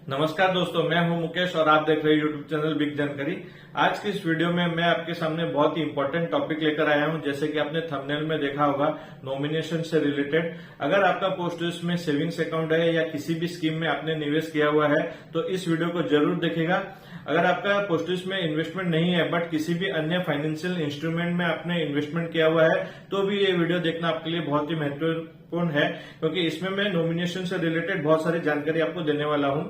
नमस्कार दोस्तों, मैं हूं मुकेश और आप देख रहे हैं यूट्यूब चैनल बिग जानकारी। आज की इस वीडियो में मैं आपके सामने बहुत ही इंपॉर्टेंट टॉपिक लेकर आया हूं। जैसे कि आपने थंबनेल में देखा होगा, नॉमिनेशन से रिलेटेड। अगर आपका पोस्ट ऑफिस में सेविंग्स अकाउंट है या किसी भी स्कीम में आपने निवेश किया हुआ है तो इस वीडियो को जरूर देखेगा। अगर आपका पोस्ट ऑफिस में इन्वेस्टमेंट नहीं है बट किसी भी अन्य फाइनेंशियल इंस्ट्रूमेंट में आपने इन्वेस्टमेंट किया हुआ है तो भी ये वीडियो देखना आपके लिए बहुत ही महत्वपूर्ण है, क्योंकि इसमें मैं नॉमिनेशन से रिलेटेड बहुत सारी जानकारी आपको देने वाला हूं।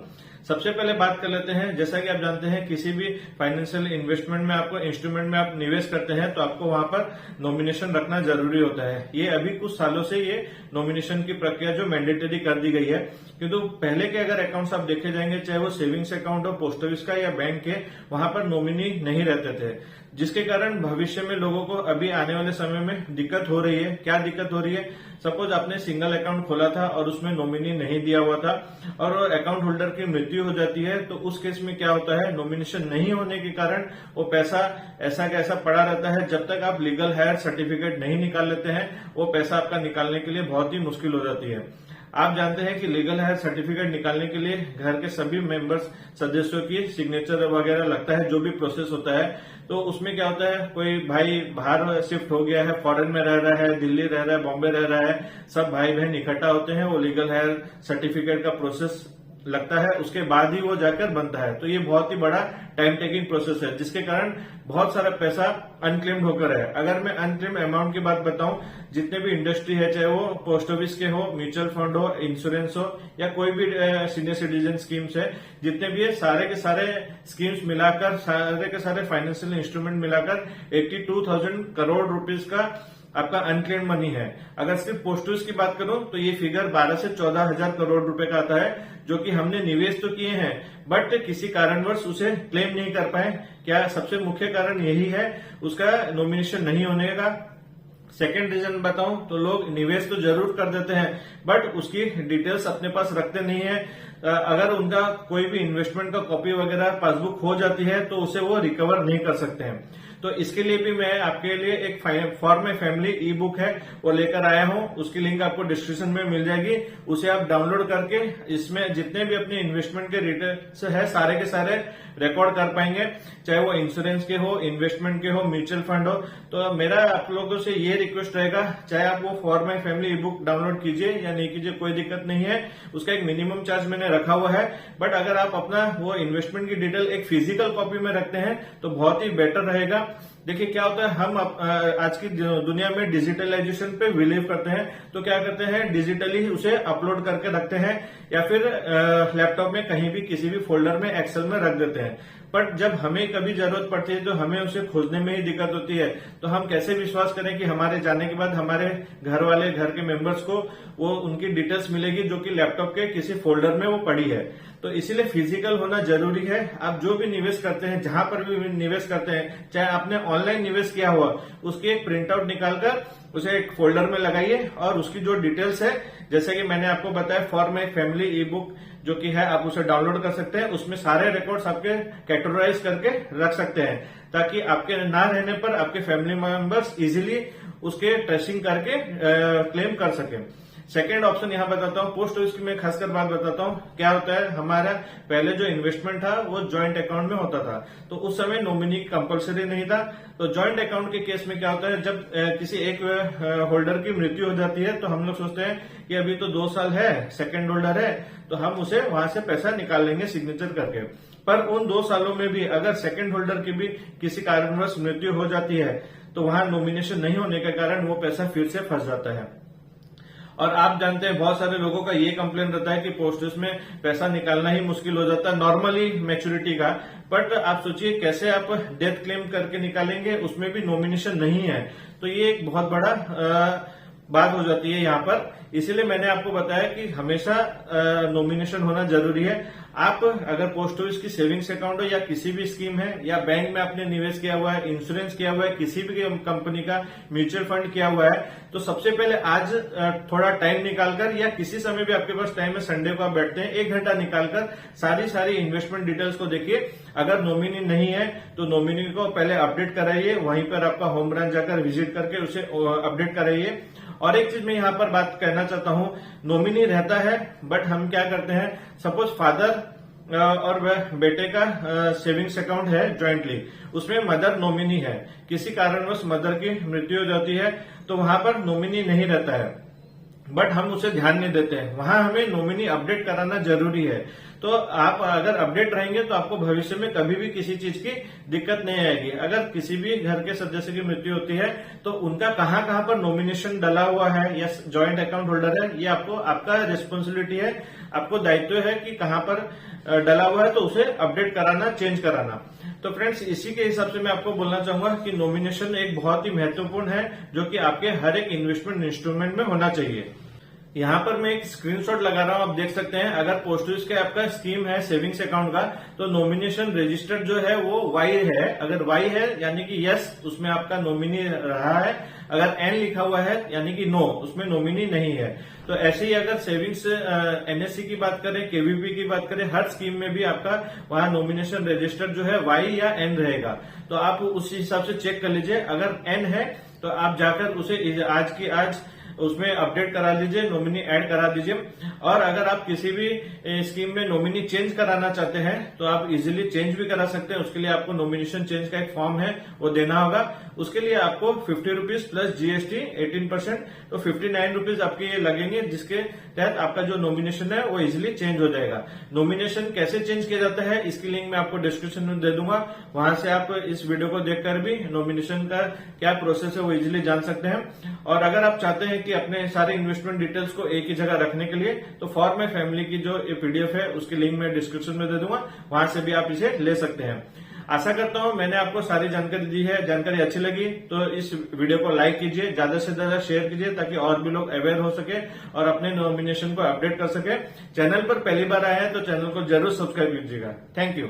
सबसे पहले बात कर लेते हैं। जैसा कि आप जानते हैं, किसी भी फाइनेंशियल इन्वेस्टमेंट में आपको इंस्ट्रूमेंट में आप निवेश करते हैं तो आपको वहां पर नॉमिनेशन रखना जरूरी होता है। ये अभी कुछ सालों से ये नॉमिनेशन की प्रक्रिया जो मैंडेटरी कर दी गई है, क्योंकि पहले के अगर अकाउंट्स आप देखे जाएंगे, चाहे वो सेविंग्स अकाउंट हो पोस्ट ऑफिस का या बैंक के, वहां पर नॉमिनी नहीं रहते थे, जिसके कारण भविष्य में लोगों को अभी आने वाले समय में दिक्कत हो रही है। क्या दिक्कत हो रही है? सपोज आपने सिंगल अकाउंट खोला था और उसमें नॉमिनी नहीं दिया हुआ था और अकाउंट होल्डर की मृत्यु हो जाती है, तो उस केस में क्या होता है, नॉमिनेशन नहीं होने के कारण वो पैसा ऐसा कैसा पड़ा रहता है। जब तक आप लीगल हायर सर्टिफिकेट नहीं निकाल लेते हैं, वो पैसा आपका निकालने के लिए बहुत ही मुश्किल हो जाती है। आप जानते हैं कि लीगल हायर सर्टिफिकेट निकालने के लिए घर के सभी मेंबर्स सदस्यों की सिग्नेचर वगैरह लगता है, जो भी प्रोसेस होता है। तो उसमें क्या होता है, कोई भाई बाहर शिफ्ट हो गया है, फॉरेन में रह रहा है, दिल्ली रह रहा है, बॉम्बे रह रहा है, सब भाई बहन इकट्ठा होते हैं, वो लीगल हायर सर्टिफिकेट का प्रोसेस लगता है, उसके बाद ही वो जाकर बनता है। तो ये बहुत ही बड़ा टाइम टेकिंग प्रोसेस है, जिसके कारण बहुत सारा पैसा अनक्लेम्ड होकर है। अगर मैं अनक्लेम्ड अमाउंट की बात बताऊं, जितने भी इंडस्ट्री है, चाहे वो पोस्ट ऑफिस के हो, म्यूचुअल फंड हो, इंश्योरेंस हो या कोई भी सीनियर सिटीजन स्कीम्स है, जितने भी है सारे के सारे स्कीम्स मिलाकर, सारे के सारे फाइनेंशियल इंस्ट्रूमेंट मिलाकर 82,000 करोड़ रुपीज का आपका अनक्लेम्ड मनी है। अगर सिर्फ पोस्ट ऑफिस की बात करूं तो ये फिगर 12 से 14,000 करोड़ रुपए का आता है, जो कि हमने निवेश तो किए हैं बट किसी कारणवश उसे क्लेम नहीं कर पाए। क्या सबसे मुख्य कारण यही है, उसका नॉमिनेशन नहीं होने का। सेकेंड रीजन बताऊं तो लोग निवेश तो जरूर कर देते हैं बट उसकी डिटेल्स अपने पास रखते नहीं है। अगर उनका कोई भी इन्वेस्टमेंट का कॉपी वगैरह पासबुक हो जाती है तो उसे वो रिकवर नहीं कर सकते हैं। तो इसके लिए भी मैं आपके लिए एक for my family E book है, वो लेकर आया हूं। उसकी लिंक आपको डिस्क्रिप्शन में मिल जाएगी। उसे आप डाउनलोड करके इसमें जितने भी अपने इन्वेस्टमेंट के डिटेल्स है सारे के सारे रिकॉर्ड कर पाएंगे, चाहे वो इंश्योरेंस के हो, इन्वेस्टमेंट के हो, म्यूचुअल फंड हो। तो मेरा आप लोगों से ये रिक्वेस्ट रहेगा, चाहे आप वो for my family E book download कीजिए या नहीं कीजिए, कोई दिक्कत नहीं है। उसका एक मिनिमम चार्ज मैंने रखा हुआ है, बट अगर आप अपना वो इन्वेस्टमेंट की डिटेल एक फिजिकल कॉपी में रखते हैं तो बहुत ही बेटर रहेगा। देखिए क्या होता है, हम आज की दुनिया में डिजिटलाइजेशन पे बिलीव करते हैं, तो क्या करते हैं, डिजिटली उसे अपलोड करके रखते हैं या फिर लैपटॉप में कहीं भी किसी भी फोल्डर में एक्सेल में रख देते हैं। बट जब हमें कभी जरूरत पड़ती है तो हमें उसे खोजने में ही दिक्कत होती है। तो हम कैसे विश्वास करें कि हमारे जाने के बाद हमारे घर वाले, घर के मेंबर्स को वो उनकी डिटेल्स मिलेगी जो कि लैपटॉप के किसी फोल्डर में वो पड़ी है। तो इसीलिए फिजिकल होना जरूरी है। आप जो भी निवेश करते हैं, जहां पर भी निवेश करते हैं, चाहे आपने ऑनलाइन निवेश किया हुआ, उसकी एक प्रिंट आउट निकालकर उसे एक फोल्डर में लगाइए और उसकी जो डिटेल्स है, जैसे कि मैंने आपको बताया for my family E book जो कि है, आप उसे डाउनलोड कर सकते हैं। उसमें सारे रिकॉर्ड्स आपके कैटेगराइज करके रख सकते हैं, ताकि आपके ना रहने पर आपके फैमिली मेंबर्स इजीली उसके ट्रेसिंग करके क्लेम कर सकें। सेकेंड ऑप्शन यहां बताता हूं, पोस्ट ऑफिस की मैं खासकर बात बताता हूं। क्या होता है, हमारा पहले जो इन्वेस्टमेंट था वो ज्वाइंट अकाउंट में होता था, तो उस समय नॉमिनी कंपलसरी नहीं था। तो ज्वाइंट अकाउंट के केस में क्या होता है, जब किसी एक होल्डर की मृत्यु हो जाती है तो हम लोग सोचते हैं कि अभी तो 2 साल है, सेकेंड होल्डर है, तो हम उसे वहां से पैसा निकाल लेंगे सिग्नेचर करके। पर उन 2 सालों में भी अगर सेकेंड होल्डर की भी किसी कारणवश मृत्यु हो जाती है तो वहां नॉमिनेशन नहीं होने के कारण वो पैसा फिर से फंस जाता है। और आप जानते हैं, बहुत सारे लोगों का ये कंप्लेन रहता है कि पोस्ट ऑफिस में पैसा निकालना ही मुश्किल हो जाता है नॉर्मली मैच्योरिटी का। बट आप सोचिए कैसे आप डेथ क्लेम करके निकालेंगे, उसमें भी नॉमिनेशन नहीं है। तो ये एक बहुत बड़ा बात हो जाती है यहाँ पर। इसीलिए मैंने आपको बताया कि हमेशा नॉमिनेशन होना जरूरी है। आप अगर पोस्ट ऑफिस की सेविंग्स अकाउंट हो या किसी भी स्कीम है या बैंक में आपने निवेश किया हुआ है, इंश्योरेंस किया हुआ है, किसी भी कंपनी का म्यूचुअल फंड किया हुआ है, तो सबसे पहले आज थोड़ा टाइम निकालकर या किसी समय भी आपके पास टाइम है, संडे को आप बैठते हैं, 1 घंटा निकालकर सारी इन्वेस्टमेंट डिटेल्स को देखिए। अगर नॉमिनी नहीं है तो नॉमिनी को पहले अपडेट कराइए, वहीं पर आपका होम ब्रांच जाकर विजिट करके उसे अपडेट कराइए। और एक चीज मैं यहाँ पर बात कहना चाहता हूँ, नॉमिनी रहता है बट हम क्या करते हैं, सपोज फादर और वह बेटे का सेविंग्स अकाउंट है ज्वाइंटली, उसमें मदर नॉमिनी है, किसी कारणवश मदर की मृत्यु हो जाती है तो वहां पर नॉमिनी नहीं रहता है, बट हम उसे ध्यान नहीं देते हैं, वहां हमें नॉमिनी अपडेट कराना जरूरी है। तो आप अगर अपडेट रहेंगे तो आपको भविष्य में कभी भी किसी चीज की दिक्कत नहीं आएगी। अगर किसी भी घर के सदस्य की मृत्यु होती है तो उनका कहां कहां पर नॉमिनेशन डला हुआ है या ज्वाइंट अकाउंट होल्डर है, ये आपका रिस्पॉन्सिबिलिटी है, आपको दायित्व है कि कहां पर डला हुआ है तो उसे अपडेट कराना, चेंज कराना। तो फ्रेंड्स, इसी के हिसाब से मैं आपको बोलना चाहूंगा कि नॉमिनेशन एक बहुत ही महत्वपूर्ण है जो कि आपके हर एक इन्वेस्टमेंट इंस्ट्रूमेंट में होना चाहिए। यहाँ पर मैं एक स्क्रीनशॉट लगा रहा हूं, आप देख सकते हैं। अगर पोस्ट ऑफिस का आपका स्कीम है सेविंग्स अकाउंट का तो नॉमिनेशन रजिस्टर्ड जो है वो वाई है। अगर वाई है यानी कि यस, उसमें आपका नॉमिनी रहा है। अगर एन लिखा हुआ है यानी कि नो, उसमें नॉमिनी नहीं है। तो ऐसे ही अगर सेविंग्स एनएससी की बात करें, केवीपी की बात करें, हर स्कीम में भी आपका वहां नॉमिनेशन रजिस्टर्ड जो है वाई या एन रहेगा। तो आप उस हिसाब से चेक कर लीजिए। अगर एन है तो आप जाकर उसे आज की आज उसमें अपडेट करा लीजिए, नॉमिनी ऐड करा दीजिए। और अगर आप किसी भी स्कीम में नॉमिनी चेंज कराना चाहते हैं तो आप इजीली चेंज भी करा सकते हैं। उसके लिए आपको नॉमिनेशन चेंज का एक फॉर्म है वो देना होगा। उसके लिए आपको 50 रुपीज प्लस जीएसटी 18%, तो 59 रुपीज आपके ये लगेंगे, जिसके तहत आपका जो नॉमिनेशन है वो इजीली चेंज हो जाएगा। नॉमिनेशन कैसे चेंज किया जाता है इसकी लिंक मैं आपको डिस्क्रिप्शन में दे दूंगा, वहां से आप इस वीडियो को देखकर भी नॉमिनेशन का क्या प्रोसेस है वो इजीली जान सकते हैं। और अगर आप चाहते हैं कि अपने सारे इन्वेस्टमेंट डिटेल्स को एक ही जगह रखने के लिए तो फॉर माई फैमिली की जो पीडीएफ है उसकी लिंक मैं डिस्क्रिप्शन में दे दूंगा, वहां से भी आप इसे ले सकते हैं। आशा करता हूं मैंने आपको सारी जानकारी दी है। जानकारी अच्छी लगी तो इस वीडियो को लाइक कीजिए, ज्यादा से ज्यादा शेयर कीजिए ताकि और भी लोग अवेयर हो सके और अपने नॉमिनेशन को अपडेट कर सके। चैनल पर पहली बार आए हैं तो चैनल को जरूर सब्सक्राइब कीजिएगा। Thank you.